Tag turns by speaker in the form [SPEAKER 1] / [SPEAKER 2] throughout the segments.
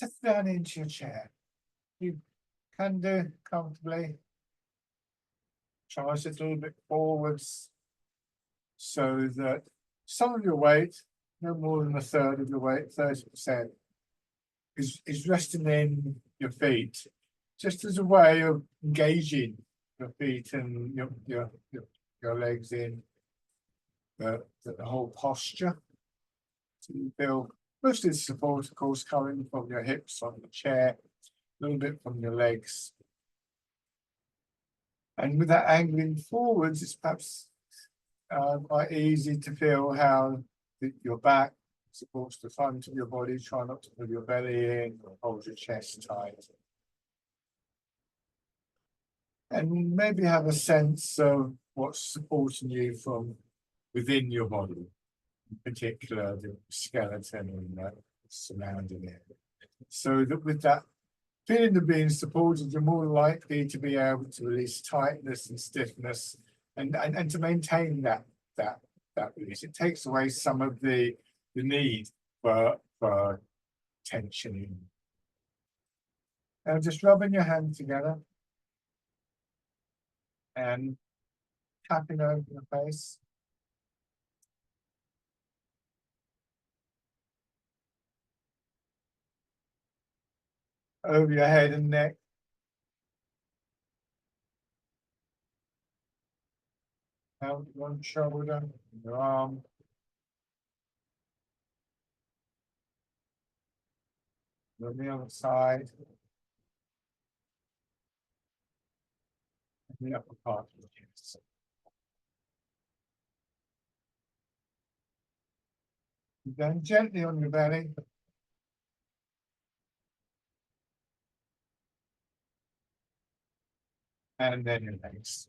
[SPEAKER 1] Sit down into your chair. You can do comfortably. Try to sit a little bit forwards so that some of your weight, no more than a third of your weight, 30%, is resting in your feet, just as a way of engaging your feet and your legs in the whole posture. So you feel most of the support, of course, coming from your hips on the chair, a little bit from your legs. And with that angling forwards, it's perhaps quite easy to feel how your back supports the front of your body. Try not to pull your belly in or hold your chest tight. And maybe have a sense of what's supporting you from within your body, in particular the skeleton and surrounding it. So that with that feeling of being supported, you're more likely to be able to release tightness and stiffness and to maintain that release. It takes away some of the need for tension. And just rubbing your hands together and tapping over your face. Over your head and neck. Out one shoulder, your arm. On the other side. And the upper part of the chest. Then gently on your belly. And then your legs.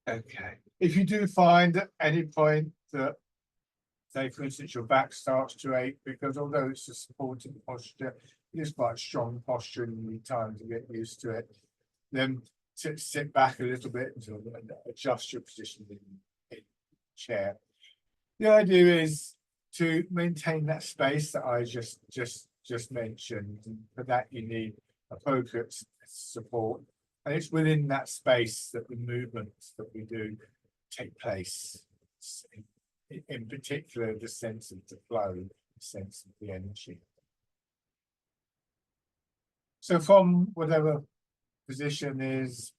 [SPEAKER 1] Okay. If you do find at any point that, say for instance, your back starts to ache, because although it's a supporting posture, it is quite a strong posture and you need time to get used to it, then sit back a little bit and adjust your position in the chair. The idea is to maintain that space that I just mentioned. And for that, you need appropriate support. And it's within that space that the movements that we do take place. In particular, the sense of the flow, the sense of the energy. So from whatever position is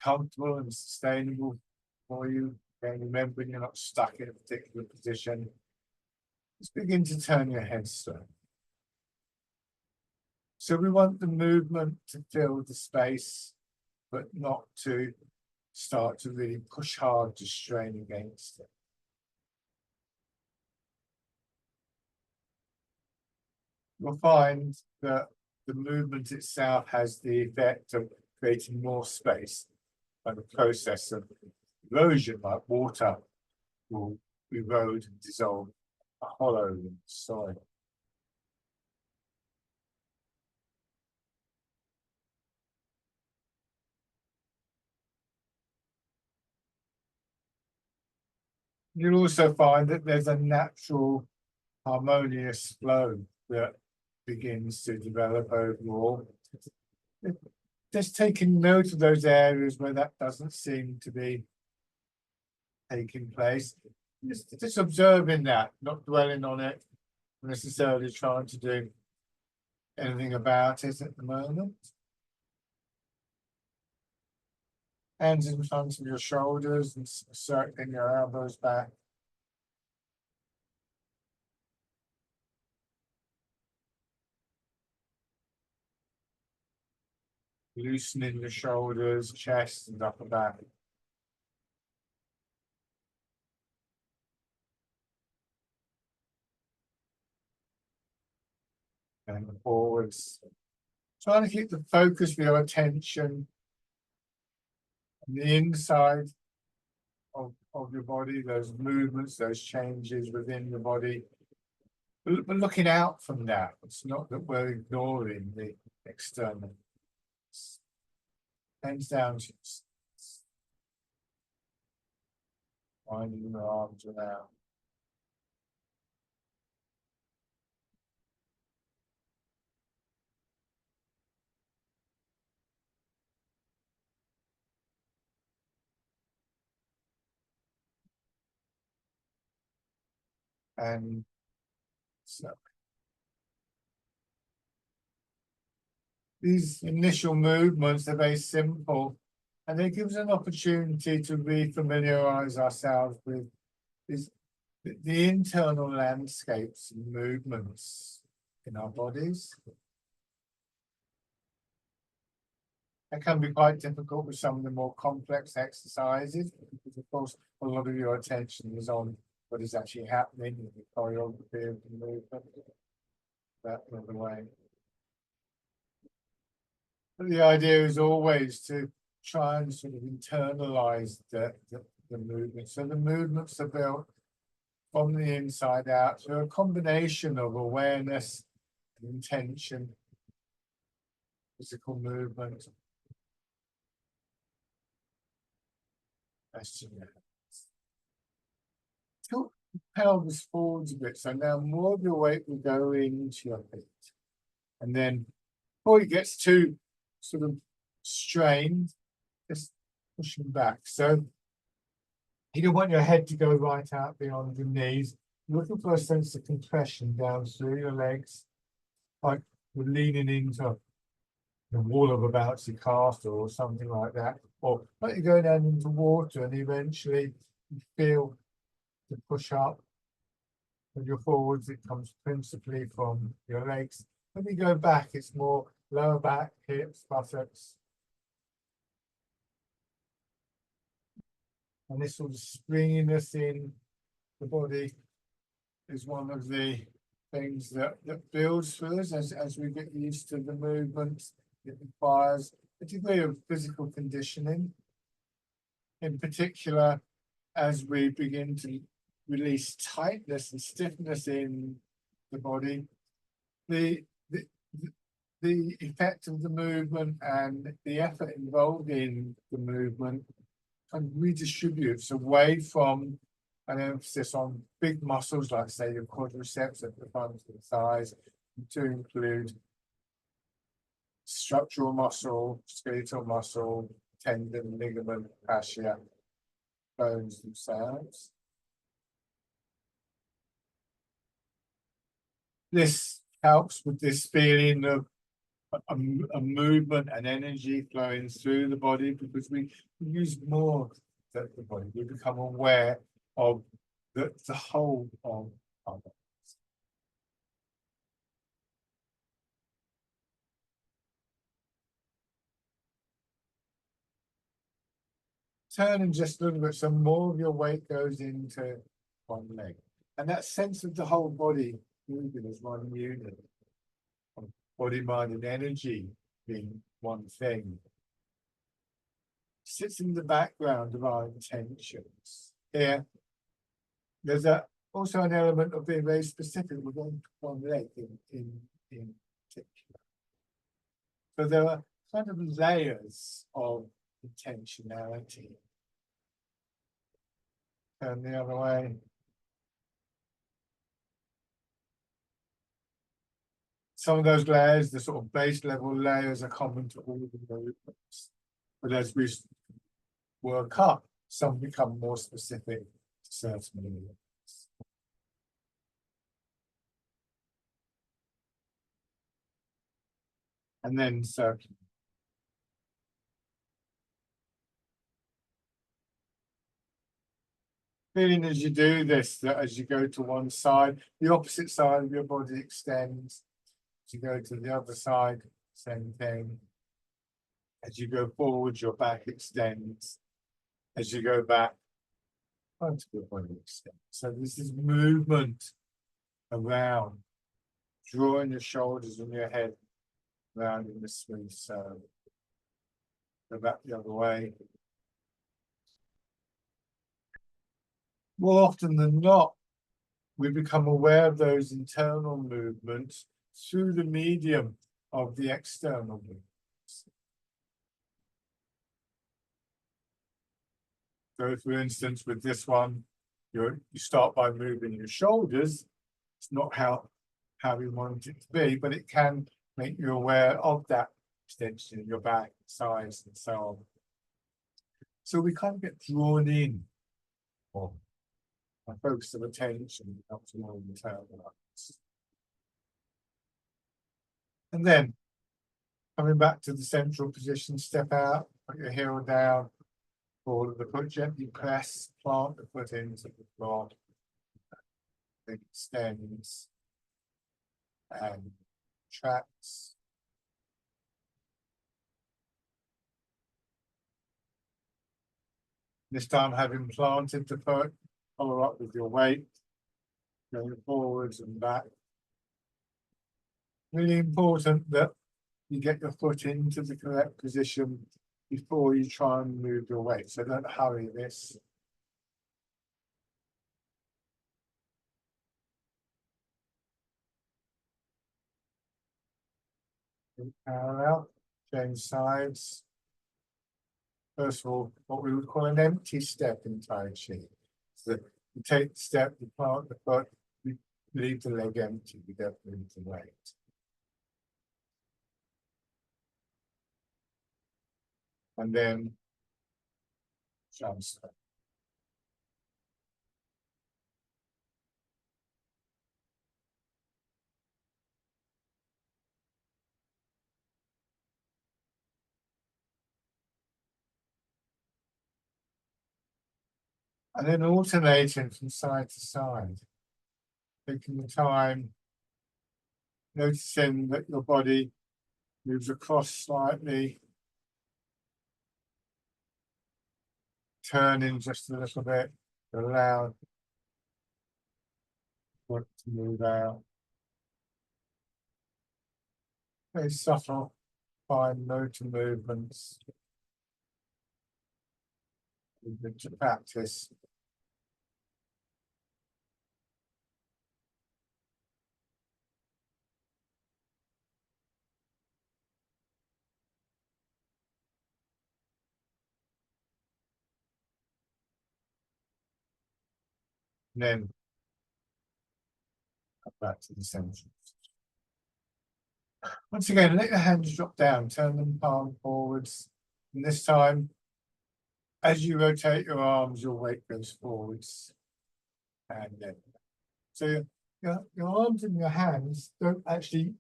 [SPEAKER 1] comfortable and sustainable for you, again, remembering you're not stuck in a particular position, just begin to turn your head slowly. So we want the movement to fill the space, but not to start to really push hard to strain against it. You'll find that the movement itself has the effect of creating more space, and the process of erosion, like water, will erode and dissolve a hollow in the soil. You'll also find that there's a natural harmonious flow that begins to develop overall. Just taking note of those areas where that doesn't seem to be taking place. Just observing that, not dwelling on it, necessarily trying to do anything about it at the moment. Hands in front of your shoulders and circling your elbows back. Loosening the shoulders, chest, and upper back. And forwards. Trying to keep the focus of your attention on the inside of your body, those movements, those changes within the body. But looking out from that, it's not that we're ignoring the external. Hands down. winding your arms around. And so these initial movements are very simple, and they give us an opportunity to refamiliarize ourselves with these, the internal landscapes and movements in our bodies. It can be quite difficult with some of the more complex exercises, because of course a lot of your attention is on what is actually happening in the choreography of the movement, that other way. But the idea is always to try and sort of internalize the movement. So the movements are built from the inside out through a combination of awareness and intention, physical movement. Tilt the pelvis forwards a bit, so now more of your weight will go into your feet. And then before it gets too sort of strained, just pushing back. So you don't want your head to go right out beyond your knees. You're looking for a sense of compression down through your legs, like you're leaning into the wall of a bouncy castle or something like that. Or like you go down into water and eventually you feel the push up. When you're forwards, it comes principally from your legs. When you go back, it's more lower back, hips, buttocks. And this sort of springiness in the body is one of the things that builds for us as we get used to the movements. It requires a degree of physical conditioning. In particular, as we begin to release tightness and stiffness in the body, the effect of the movement and the effort involved in the movement kind of redistributes away from an emphasis on big muscles like, say, your quadriceps at the front of the thighs, to include structural muscle, skeletal muscle, tendon, ligament, fascia, bones themselves. This helps with this feeling of a movement and energy flowing through the body, because we use more of the body. We become aware of the whole of our body. Turn and just a little bit, so more of your weight goes into one leg. And that sense of the whole body moving as one unit, body, mind, and energy being one thing, sits in the background of our intentions. Here, there's also an element of being very specific with one leg in particular. So there are kind of layers of intentionality. And the other way. Some of those layers, the sort of base level layers, are common to all the movements. But as we work up, some become more specific to certain movements. And then circular. Feeling as you do this, that as you go to one side, the opposite side of your body extends. As you go to the other side, same thing. As you go forward, your back extends. As you go back, front of your body extends. So this is movement around, drawing your shoulders and your head round in the smooth circle. Go back the other way. More often than not, we become aware of those internal movements through the medium of the external movements. So for instance, with this one, you start by moving your shoulders. It's not how we want it to be, but it can make you aware of that extension in your back, sides, and so on. So we kind of get drawn in, or a focus of attention up to long term. And then coming back to the central position, step out, put your heel down, ball of the foot gently press, plant the foot into the floor, it extends and tracks. This time, having planted the foot, follow up with your weight, going forwards and back. Really important that you get your foot into the correct position before you try and move your weight. So don't hurry this. Parallel, change sides. First of all, what we would call an empty step in Tai Chi. So you take the step, you plant the foot, you leave the leg empty, you don't move the weight. And then transfer. And then alternating from side to side, taking the time, noticing that your body moves across slightly, turning just a little bit, allow foot to move out. Very subtle, fine motor movements. To practice. And then come back to the center. Once again, let your hands drop down, turn them palm forwards. And this time, as you rotate your arms, your weight goes forwards. And then, so your arms and your hands don't actually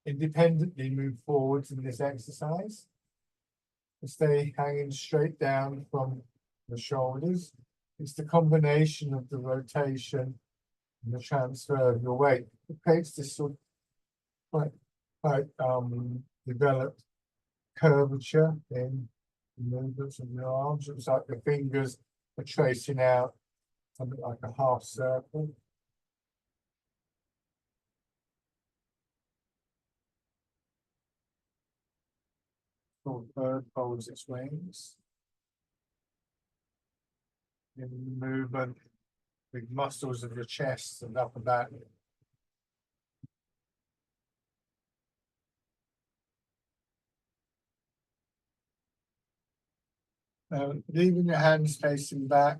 [SPEAKER 1] independently move forwards in this exercise. They stay hanging straight down from the shoulders. It's the combination of the rotation and the transfer of your weight. It creates this sort of quite developed curvature in the movements of your arms. It's like the fingers are tracing out something like a half circle. The bird folds its wings. In the movement, big muscles of your chest and upper back. Leaving your hands facing back.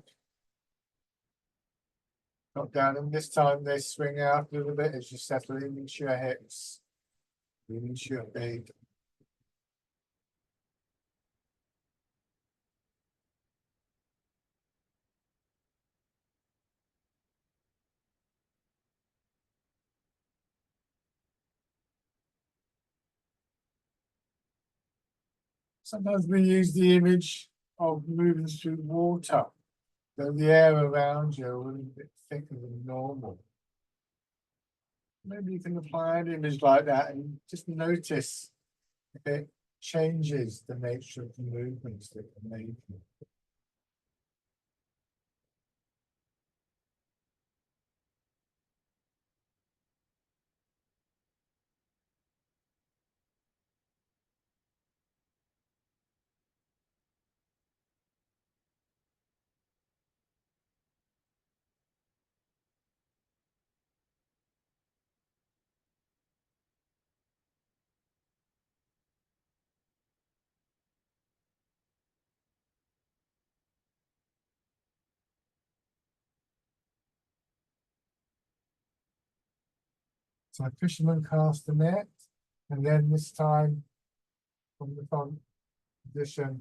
[SPEAKER 1] Not down, and this time they swing out a little bit as you settle into your hips, into your feet. Sometimes we use the image of moving through water, so the air around you a little bit thicker than normal. Maybe you can apply an image like that and just notice if it changes the nature of the movements that you're making. So fisherman cast the net, and then this time from the front position,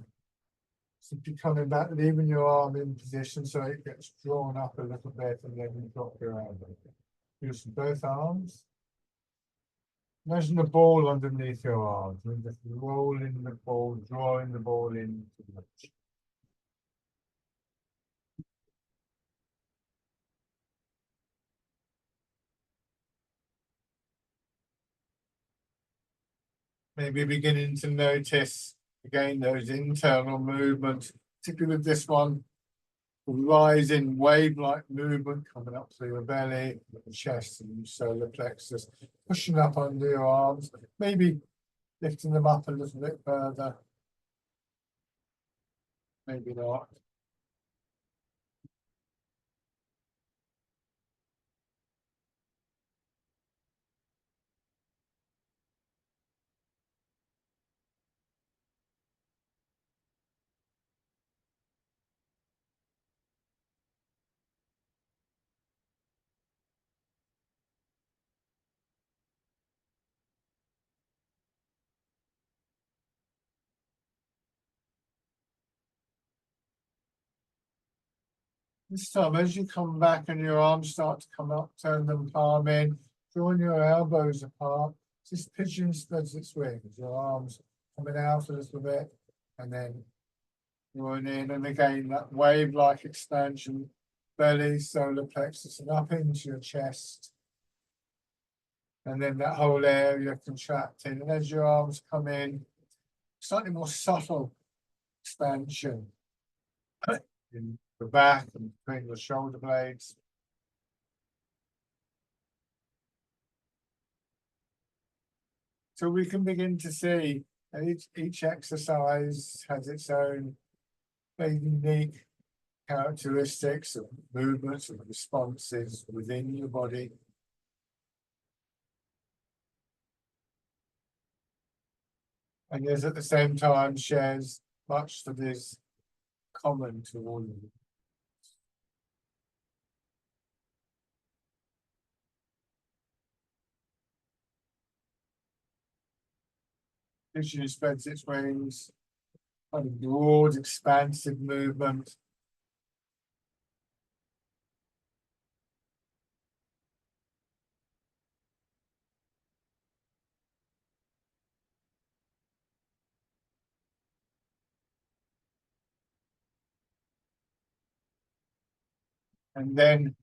[SPEAKER 1] simply coming back, leaving your arm in position so it gets drawn up a little bit, and then you drop your elbow. Use both arms. Imagine the ball underneath your arms, and just rolling the ball, drawing the ball into the match. Maybe beginning to notice again those internal movements, particularly with this one, rising wave-like movement coming up through your belly, the chest, and your solar plexus, pushing up under your arms, maybe lifting them up a little bit further. Maybe not. This time, as you come back and your arms start to come up, turn them palm in, drawing your elbows apart. This pigeon spreads its wings, your arms coming out a little bit, and then drawing in, and again, that wave-like expansion, belly, solar plexus, and up into your chest. And then that whole area contracting, and as your arms come in, slightly more subtle expansion in the back and between the shoulder blades. So we can begin to see that each exercise has its own very unique characteristics of movements and responses within your body. And yet at the same time shares much that is common to all of them. Usually spreads its wings, kind of broad, expansive movement. And then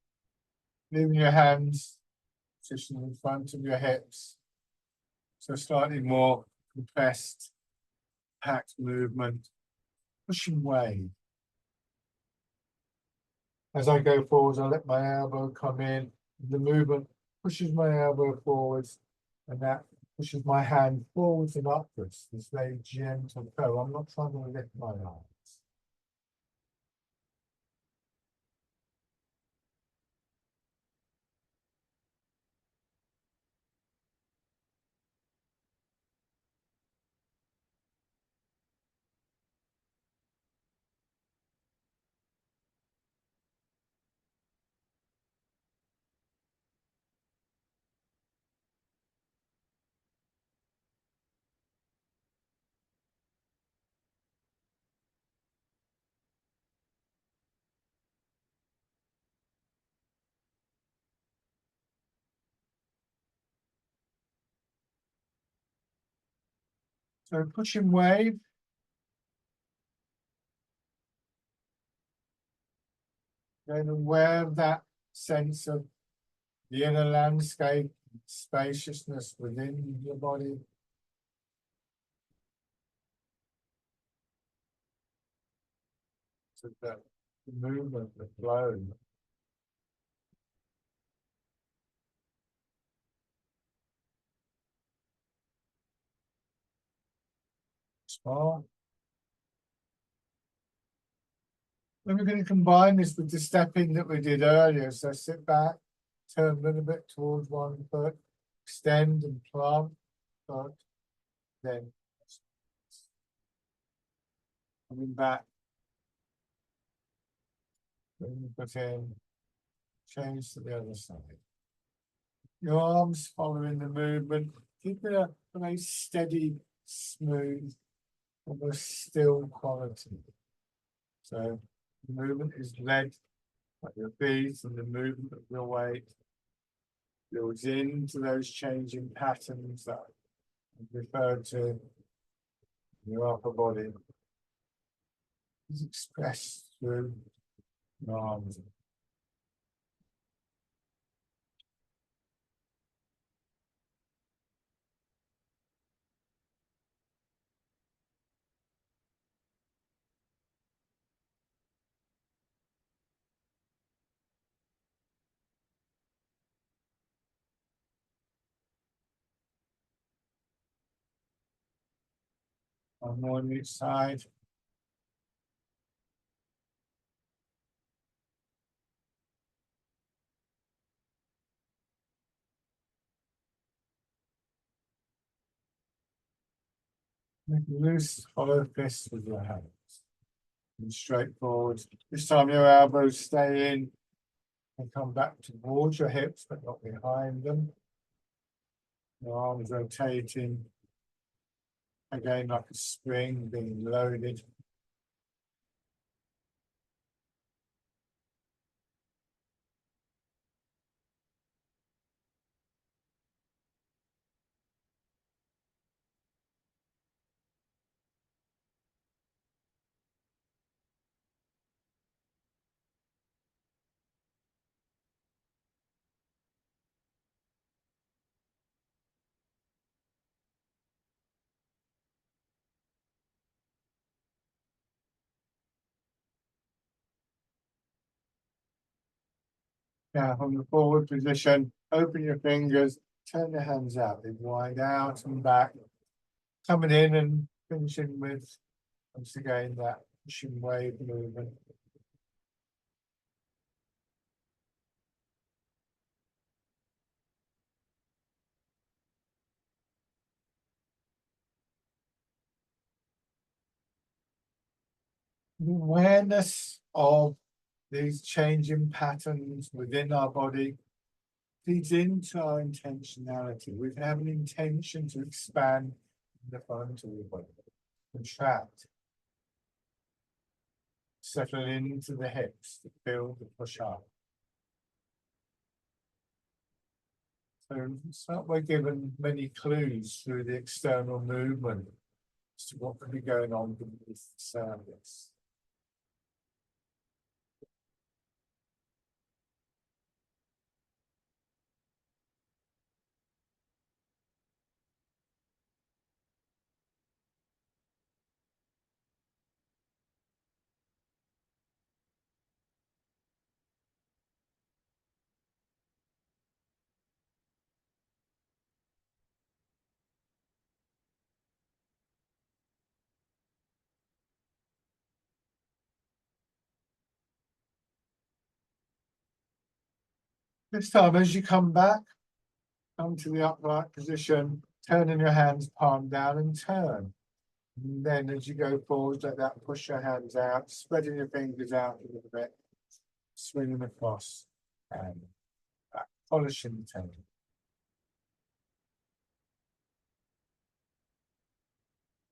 [SPEAKER 1] moving your hands, position in front of your hips. So slightly more compressed, packed movement, pushing wave. As I go forwards, I let my elbow come in. The movement pushes my elbow forwards, and that pushes my hand forwards and upwards. This very gentle flow. I'm not trying to lift my arms. So pushing wave. Then aware of that sense of the inner landscape, spaciousness within your body. So that the movement, the flow. Small. Then we're going to combine this with the stepping that we did earlier. So sit back, turn a little bit towards one foot, extend and plant foot, then coming back, bring the foot in, change to the other side. Your arms following the movement, keep it a nice steady, smooth, almost still quality. So the movement is led by your feet and the movement of your weight builds into those changing patterns that I referred to in your upper body. Is expressed through your arms. One more on each side. Make a loose, hollow fist with your hands. And straight forward. This time your elbows stay in and come back towards your hips, but not behind them. Your arms rotating. Again, like a spring being loaded. Now, from the forward position, open your fingers, turn your hands out, they wide out and back, coming in and finishing with, once again, that pushing wave movement. The awareness of these changing patterns within our body feeds into our intentionality. We have an intention to expand the front of the body, contract, settle into the hips to feel the push up. So it's not we're given many clues through the external movement as to what could be going on beneath the surface. This time, as you come back, come to the upright position, turning your hands palm down and turn. And then as you go forward, like that, push your hands out, spreading your fingers out a little bit, swinging across and back, polishing the tendon.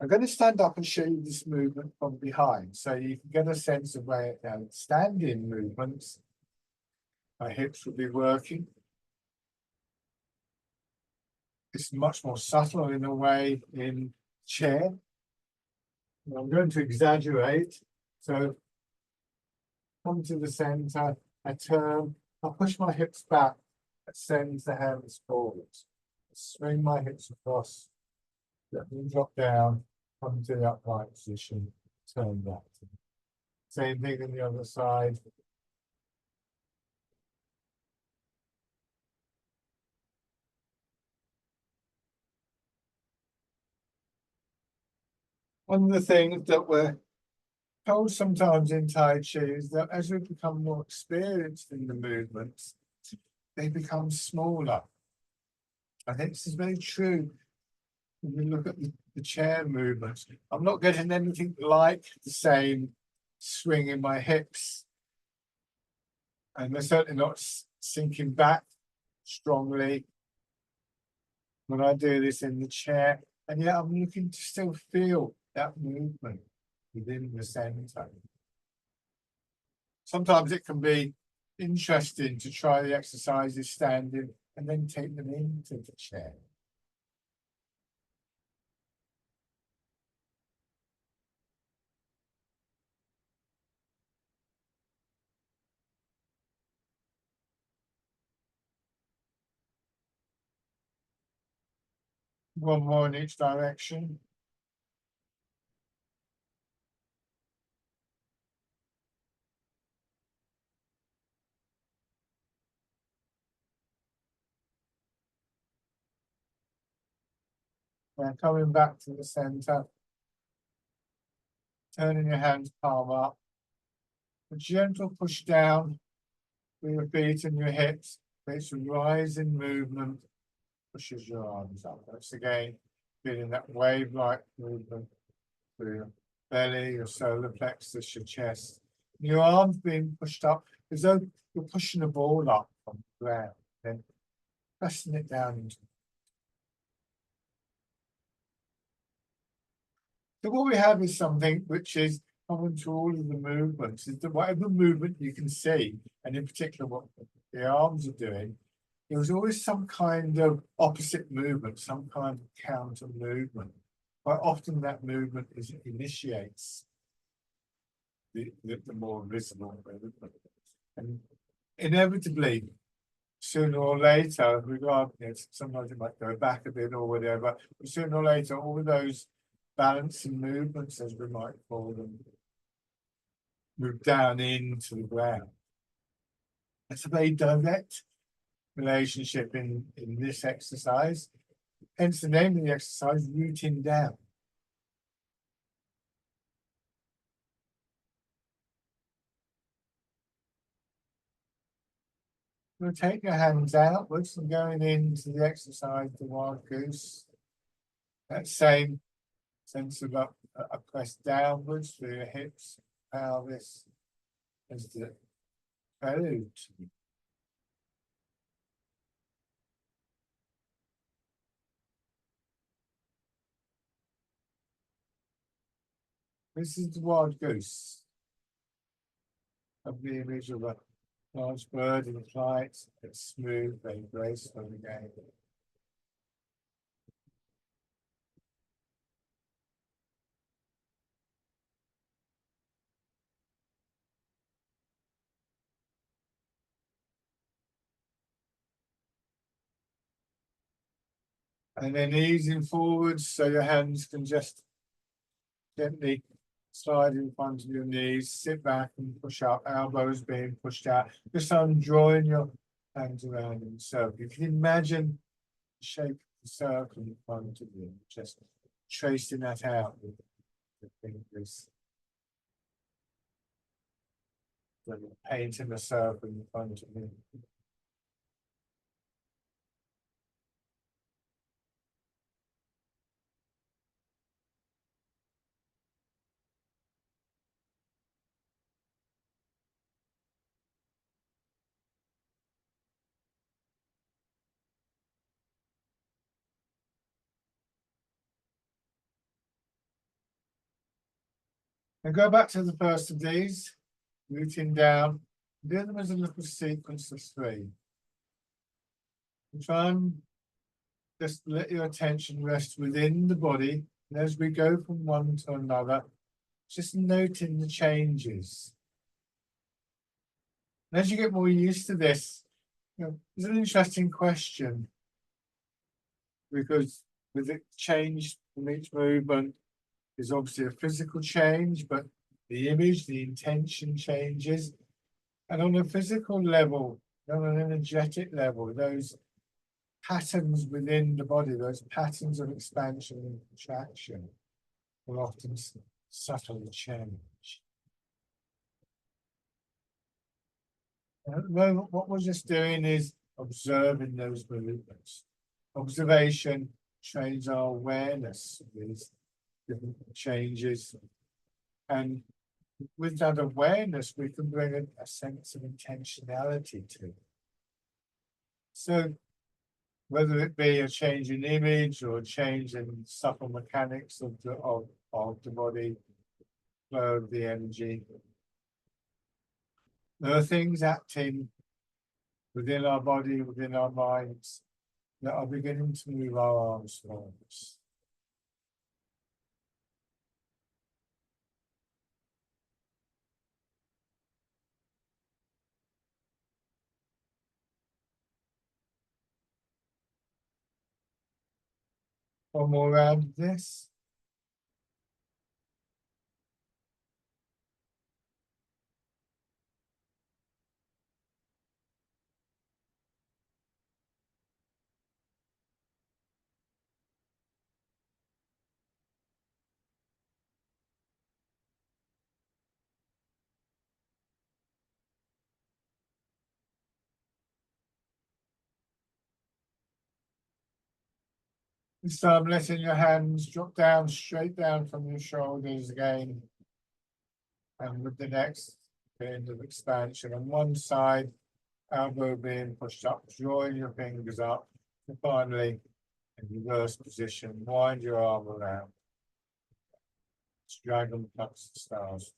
[SPEAKER 1] I'm going to stand up and show you this movement from behind so you can get a sense of where it now standing movements. My hips will be working. It's much more subtle in a way in chair. I'm going to exaggerate. So come to the center, I turn, I push my hips back, I send the hands forward. Swing my hips across, let them drop down, come to the upright position, turn back. Same thing on the other side. One of the things that we're told sometimes in Tai Chi is that as we become more experienced in the movements, they become smaller. I think this is very true when we look at the chair movements. I'm not getting anything like the same swing in my hips. And they're certainly not sinking back strongly when I do this in the chair, and yet I'm looking to still feel that movement within the center. Sometimes it can be interesting to try the exercises standing and then take them into the chair. One more in each direction. And coming back to the center, turning your hands palm up. A gentle push down with your feet and your hips. It's a rising movement, pushes your arms up. Once again, feeling that wave-like movement through your belly, your solar plexus, your chest. Your arms being pushed up as though you're pushing a ball up from the ground, then pressing it down into. So what we have is something which is common to all of the movements, is that whatever movement you can see, and in particular what the arms are doing, there's always some kind of opposite movement, some kind of counter movement. Quite often that movement initiates the more visible movement. And inevitably, sooner or later, regardless, sometimes it might go back a bit or whatever, but sooner or later, all of those balancing movements, as we might call them, move down into the ground. It's a very direct relationship in this exercise. Hence the name of the exercise, rooting down. You'll take your hands outwards and going into the exercise, the wild goose. That same sense of a press downwards through your hips, pelvis, as the prelude. This is the wild goose. Of the image of a large bird in flight, it's smooth, very graceful again. And then easing forwards so your hands can just gently slide in front of your knees, sit back and push up, elbows being pushed out. Just drawing your hands around in a circle. You can imagine the shape of the circle in front of you, just tracing that out with the fingers. Painting a circle in front of you. And go back to the first of these, rooting down. Do them as a little sequence of three. And try and just let your attention rest within the body. And as we go from one to another, just noting the changes. And as you get more used to this, it's an interesting question. Because with it change from each movement is obviously a physical change, but the image, the intention changes. And on a physical level, on an energetic level, those patterns within the body, those patterns of expansion and contraction will often subtly change. And at the moment, what we're just doing is observing those movements. Observation trains our awareness of these different changes. And with that awareness, we can bring a sense of intentionality to it. So whether it be a change in image or a change in subtle mechanics of the body, flow of the energy. There are things acting within our body, within our minds, that are beginning to move our arms forwards. One more round of this. This time letting your hands drop down, straight down from your shoulders again. And with the next bit of expansion on one side, elbow being pushed up, drawing your fingers up. And finally, in reverse position, wind your arm around. Dragon plucks the stars.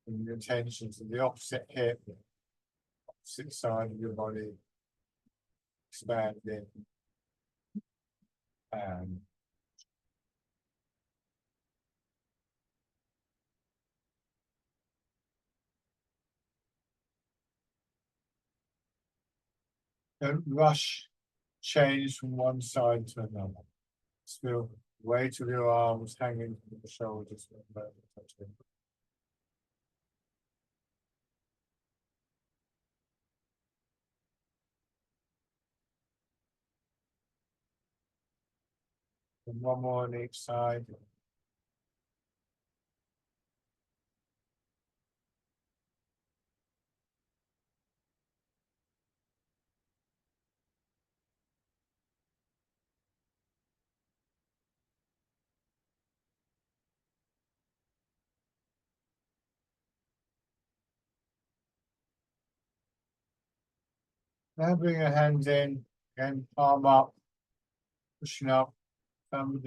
[SPEAKER 1] And your attention to the opposite hip, opposite side of your body, expanding. And don't rush change from one side to another. Still weight of your arms hanging from the shoulders. And one more on each side. Now bring your hands in, again, palm up, pushing up, thumb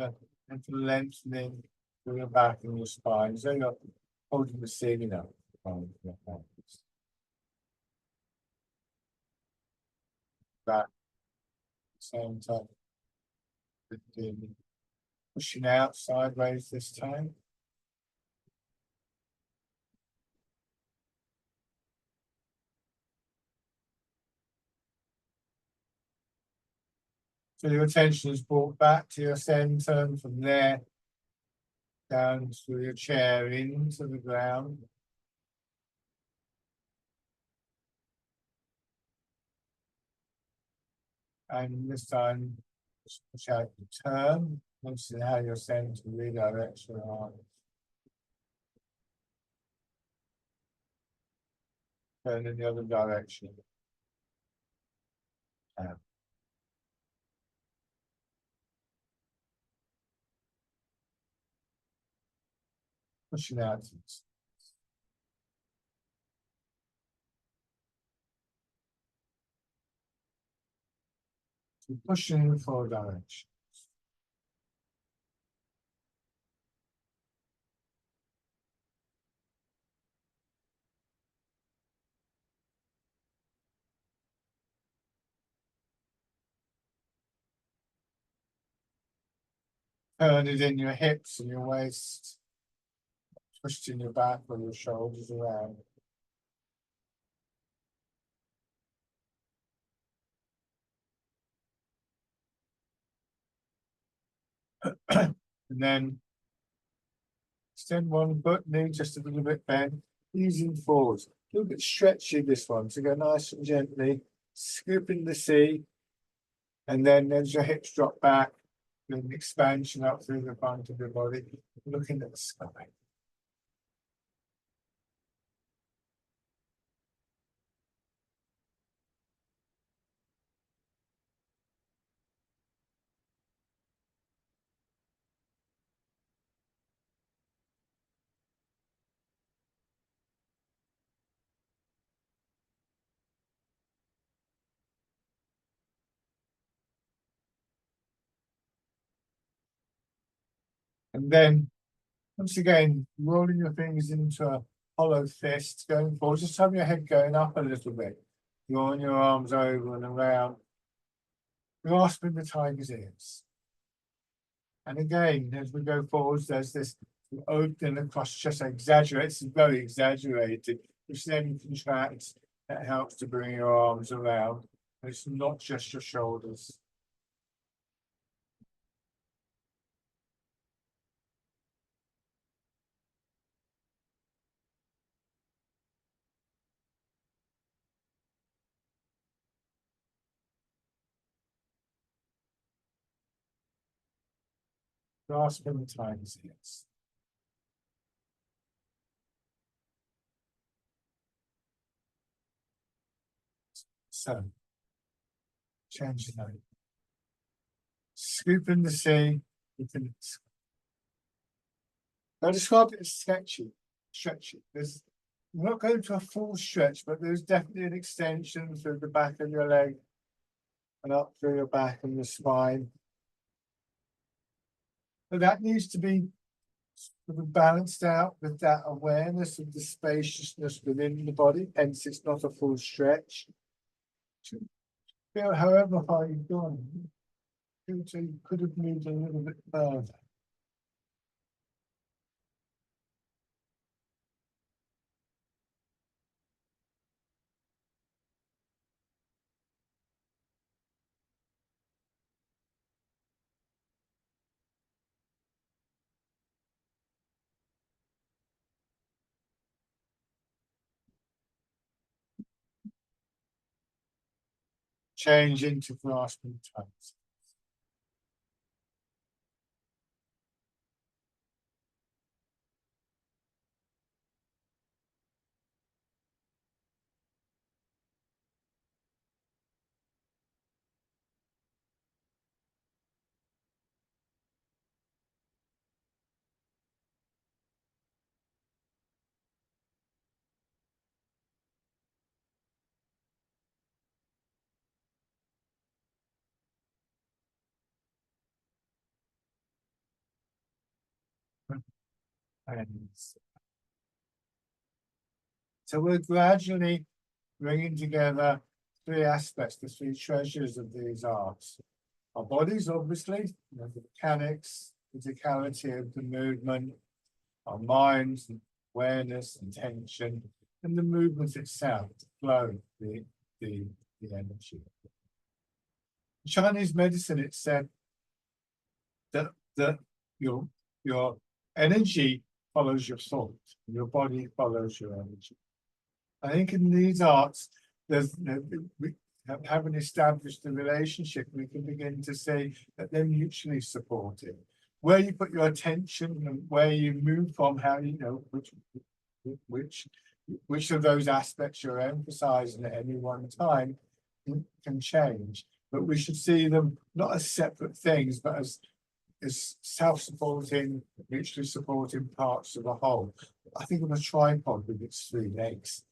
[SPEAKER 1] and lengthening through your back and your spine. So you're holding the ceiling up. Back, same time. Pushing out sideways this time. So your attention is brought back to your center, and from there down through your chair into the ground. And this time, just push out the turn. Notice how your center redirects your arm. Turn in the other direction. Pushing out. So pushing in the forward direction. Turn it in your hips and your waist. Pushed in your back or your shoulders around. And then extend one foot, knee just a little bit bent, easing forwards. A little bit stretchy this one, so go nice and gently, scooping the seat. And then as your hips drop back, an expansion up through the front of your body, looking at the sky. And then, once again, rolling your fingers into a hollow fist, going forward, just have your head going up a little bit. Drawing your arms over and around, grasping the tiger's ears. And again, as we go forwards, there's this opening across chest, exaggerates, it's very exaggerated, which then contracts, that helps to bring your arms around. It's not just your shoulders. Grasping the tiger's ears. So, change the note. Scooping the sea, you can. I describe it as sketchy, stretchy. There's we're not going to a full stretch, but there's definitely an extension through the back of your leg and up through your back and your spine. But that needs to be sort of balanced out with that awareness of the spaciousness within the body, hence it's not a full stretch. Feel however far you've gone, you could have moved a little bit further. Change into grasping times. And so we're gradually bringing together three aspects, the three treasures of these arts. Our bodies, obviously, the mechanics, physicality of the movement, our minds, awareness, intention, and the movement itself, the flow, the energy. In Chinese medicine, it's said that your energy follows your thought, your body follows your energy. I think in these arts, we having established the relationship, we can begin to see that they're mutually supportive. Where you put your attention and where you move from, how you know which of those aspects you're emphasizing at any one time can change. But we should see them not as separate things, but as self-supporting, mutually supporting parts of a whole. I think of a tripod with its three legs.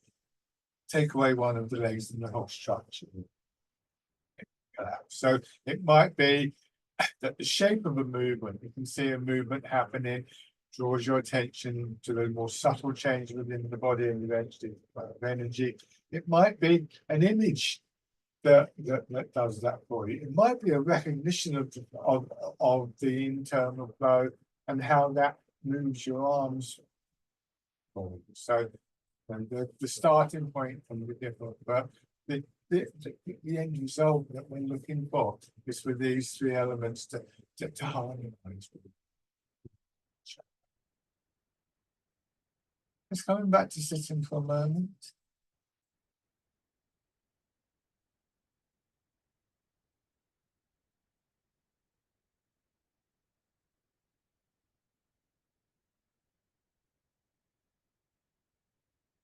[SPEAKER 1] Take away one of the legs and the whole structure. So it might be that the shape of a movement, you can see a movement happening, draws your attention to the more subtle change within the body and eventually of energy. It might be an image that does that for you. It might be a recognition of the internal flow and how that moves your arms forward. So the starting point can be different, but the end result that we're looking for is for these three elements to harmonize. Just coming back to sitting for a moment.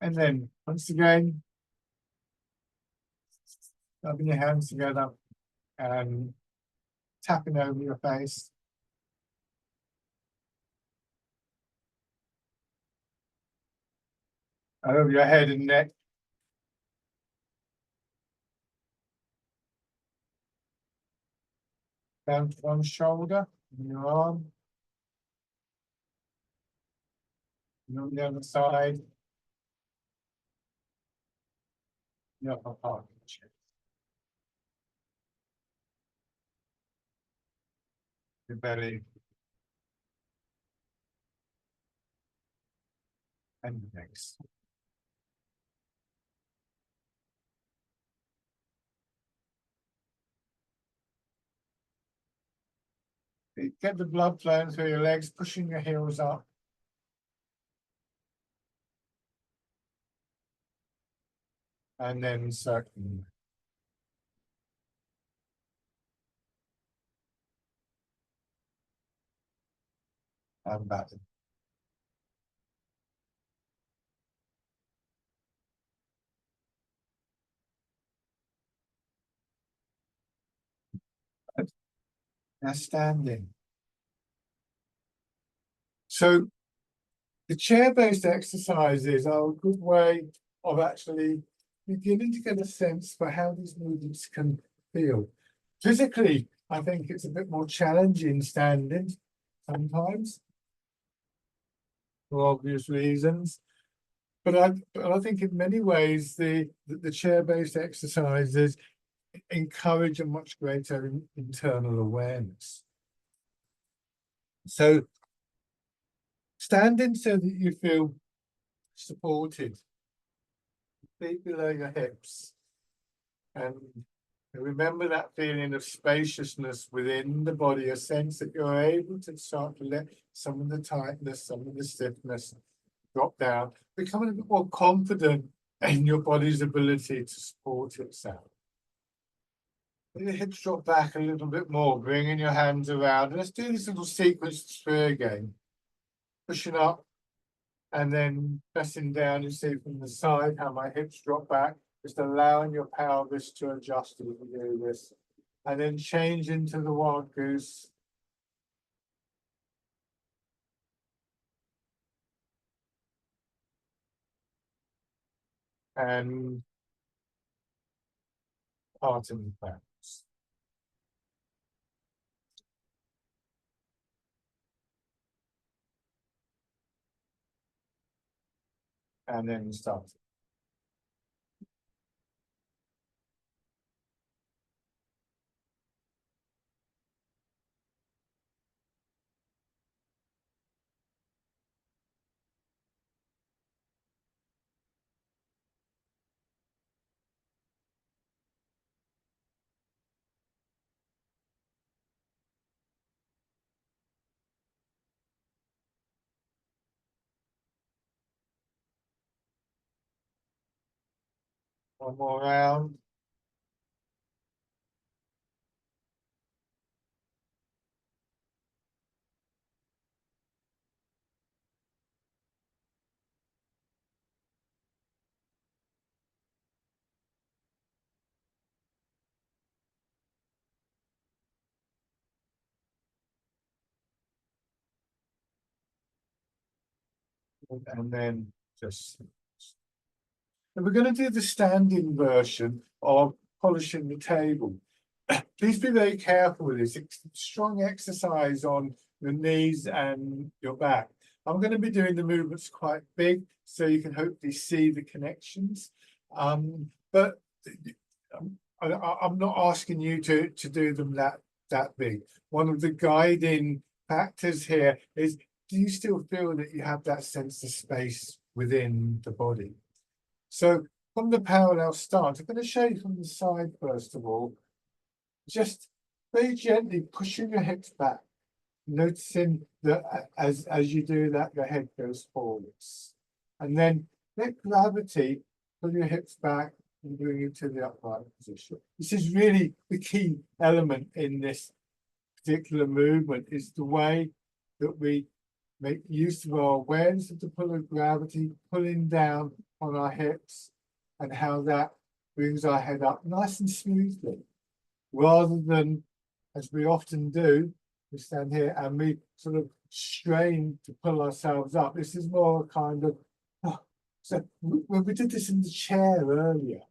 [SPEAKER 1] And then once again, rubbing your hands together and tapping over your face. Over your head and neck. Down to one shoulder and your arm. And on the other side. The upper part of the chest. Your belly. And the legs. Get the blood flowing through your legs, pushing your heels up. And then circling. And back. Now standing. So the chair-based exercises are a good way of actually beginning to get a sense for how these movements can feel. Physically, I think it's a bit more challenging standing sometimes, for obvious reasons. But I think in many ways the chair-based exercises encourage a much greater internal awareness. So standing so that you feel supported, feet below your hips, and remember that feeling of spaciousness within the body, a sense that you're able to start to let some of the tightness, some of the stiffness drop down, becoming a bit more confident in your body's ability to support itself. Let your hips drop back a little bit more, bringing your hands around. Let's do this little sequence sphere again. Pushing up and then pressing down. You see from the side how my hips drop back. Just allowing your pelvis to adjust as you do this. And then change into the wild goose. And parting the planks. And then start. One more round. And then just. And we're going to do the standing version of polishing the table. Please be very careful with this. It's strong exercise on your knees and your back. I'm going to be doing the movements quite big, so you can hopefully see the connections. But I'm not asking you to do them that big. One of the guiding factors here is, do you still feel that you have that sense of space within the body? So from the parallel stance, I'm going to show you from the side first of all, just very gently pushing your hips back, noticing that as you do that, your head goes forwards. And then let gravity pull your hips back and bring you to the upright position. This is really the key element in this particular movement, is the way that we make use of our awareness of the pull of gravity, pulling down on our hips, and how that brings our head up nice and smoothly, rather than, as we often do, we stand here and we sort of strain to pull ourselves up. This is more a kind of, so when we did this in the chair earlier,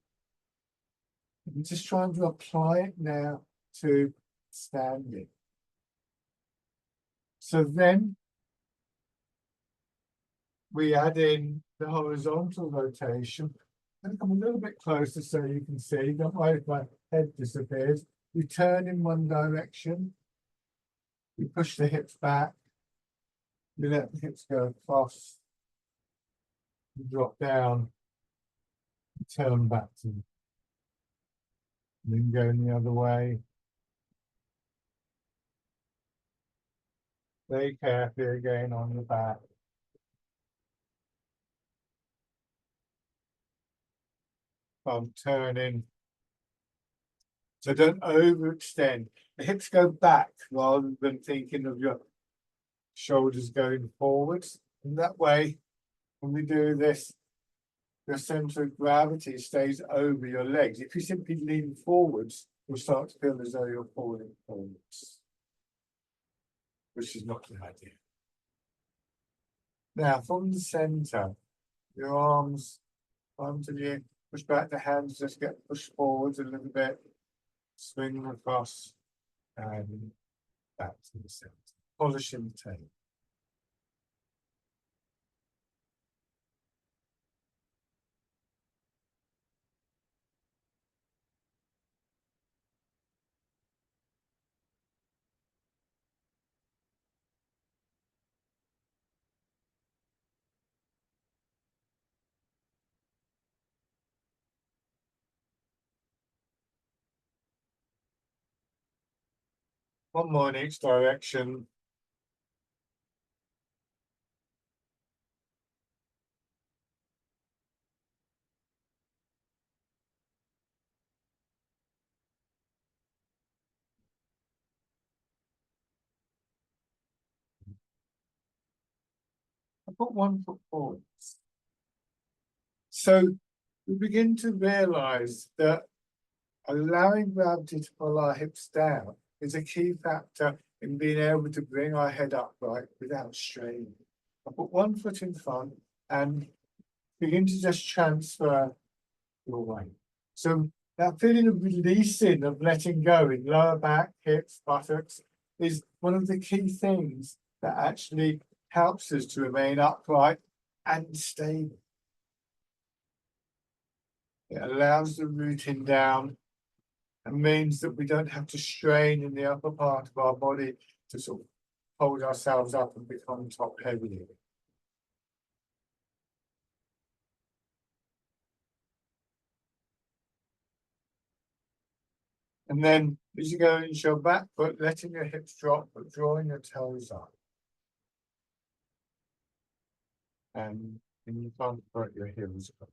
[SPEAKER 1] I'm just trying to apply it now to standing. So then we add in the horizontal rotation. And come a little bit closer so you can see. Don't worry if my head disappears. We turn in one direction. We push the hips back. We let the hips go across. We drop down. Turn back to. Then going the other way. Very carefully again on the back. I'm turning. So don't overextend. The hips go back rather than thinking of your shoulders going forwards. And that way, when we do this, your center of gravity stays over your legs. If you simply lean forwards, you'll start to feel as though you're falling forwards, which is not the idea. Now, from the center, your arms onto you, push back the hands, just get pushed forwards a little bit, swing them across, and back to the center. Polishing the tail. One more in each direction. I put 1 foot forward. So we begin to realize that allowing gravity to pull our hips down is a key factor in being able to bring our head upright without strain. I put 1 foot in front and begin to just transfer your weight. So that feeling of releasing, of letting go in lower back, hips, buttocks is one of the key things that actually helps us to remain upright and stable. It allows the rooting down and means that we don't have to strain in the upper part of our body to sort of hold ourselves up and become top heavy. And then as you go into your back foot, letting your hips drop, but drawing your toes up. And you can't put your heels up.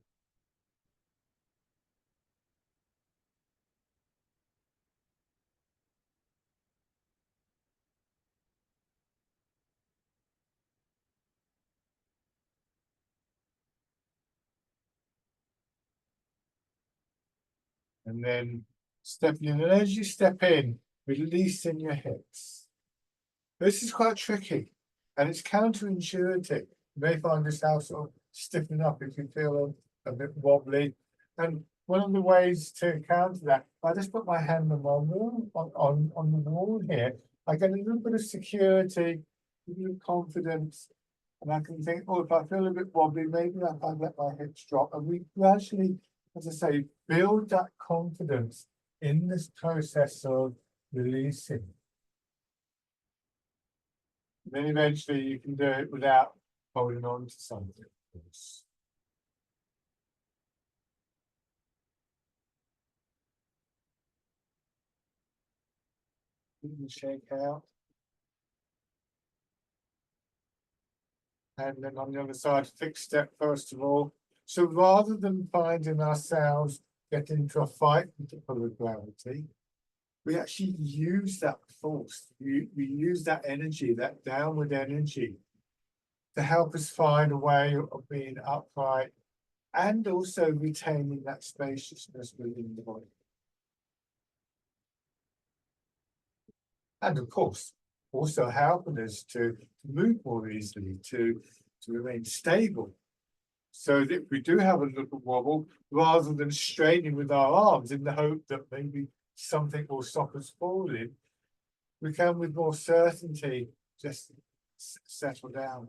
[SPEAKER 1] And then stepping in. And as you step in, releasing your hips. This is quite tricky and it's counterintuitive. You may find yourself sort of stiffening up if you feel a bit wobbly. And one of the ways to counter that, I just put my hand on the wall here. I get a little bit of security, a little confidence, and I can think, oh, if I feel a bit wobbly, maybe if I let my hips drop. And we gradually, as I say, build that confidence in this process of releasing. Then eventually you can do it without holding on to something. You can shake out. And then on the other side, fixed step first of all. So rather than finding ourselves get into a fight with the pull of gravity, we actually use that force. We use that energy, that downward energy, to help us find a way of being upright and also retaining that spaciousness within the body. And of course, also helping us to move more easily, to remain stable. So that if we do have a little wobble, rather than straining with our arms in the hope that maybe something will stop us falling, we can with more certainty just settle down.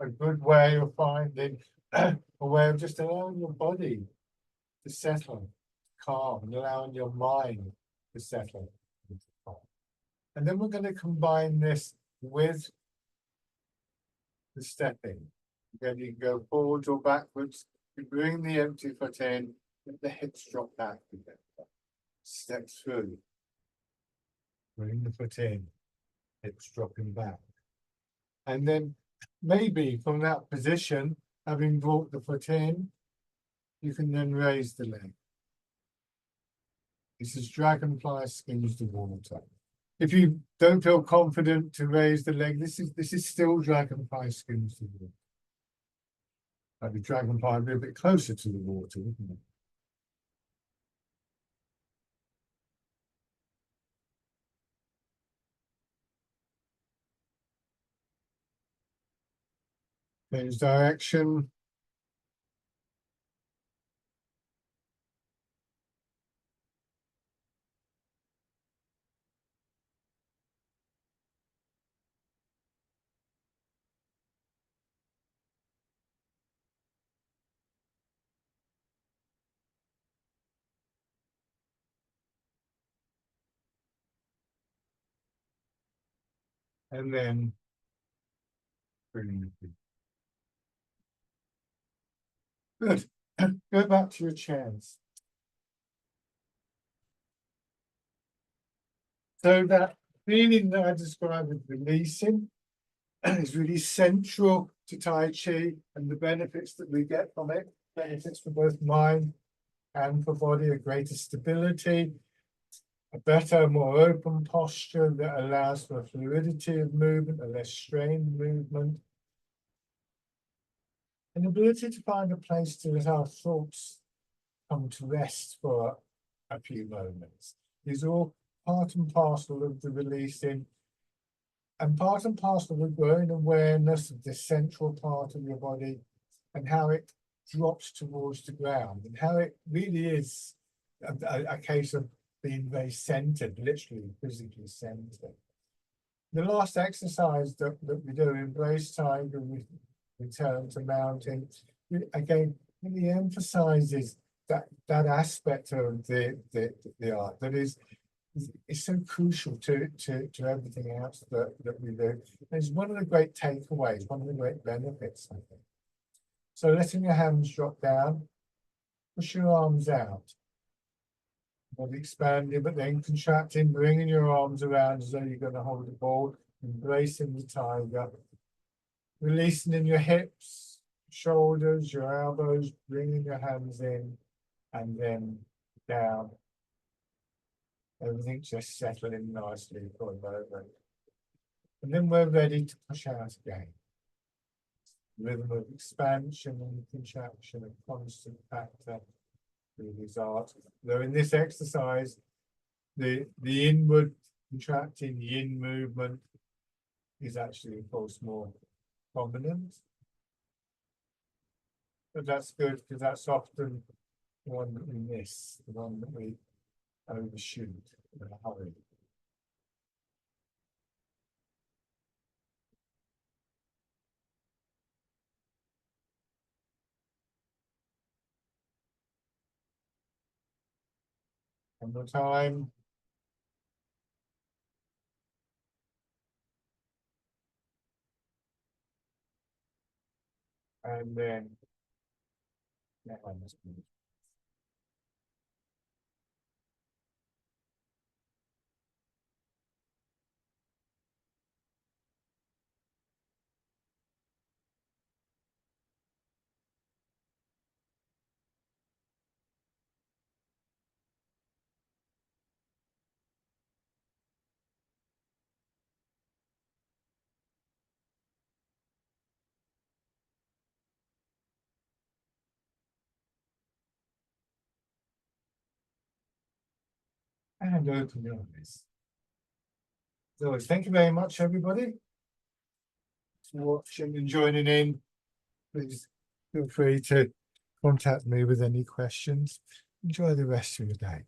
[SPEAKER 1] a good way of finding a way of just allowing your body to settle, calm, and allowing your mind to settle. And then we're going to combine this with the stepping. Again, you can go forwards or backwards. You bring the empty foot in, let the hips drop back again. Step through. Bring the foot in, hips dropping back. And then maybe from that position, having brought the foot in, you can then raise the leg. This is dragonfly skims the water. If you don't feel confident to raise the leg, this is still dragonfly skims the water. Maybe dragonfly a little bit closer to the water, wouldn't it? Change direction. And then bring the feet. Good. Go back to your chairs. So that feeling that I described with releasing is really central to Tai Chi and the benefits that we get from it. Benefits for both mind and for body, a greater stability, a better, more open posture that allows for fluidity of movement, a less strained movement. An ability to find a place to let our thoughts come to rest for a few moments. These are all part and parcel of the releasing and part and parcel of the growing awareness of this central part of your body and how it drops towards the ground and how it really is a case of being very centered, literally physically centered. The last exercise that we do, Embrace Tiger, we return to mountain, again, really emphasizes that aspect of the art that is so crucial to everything else that we do. It's one of the great takeaways, one of the great benefits, I think. So letting your hands drop down, push your arms out. Body expanding, but then contracting, bringing your arms around as though you're going to hold the ball, embracing the tiger. Releasing in your hips, shoulders, your elbows, bringing your hands in and then down. Everything just settling nicely for a moment. And then we're ready to push out again. Rhythm of expansion and contraction, a constant factor through this art. Though in this exercise, the inward contracting, the in movement is actually, of course, more prominent. But that's good because that's often the one that we miss, the one that we overshoot in a hurry. One more time. And then that one is good. And open your eyes. So thank you very much, everybody, for watching and joining in. Please feel free to contact me with any questions. Enjoy the rest of your day.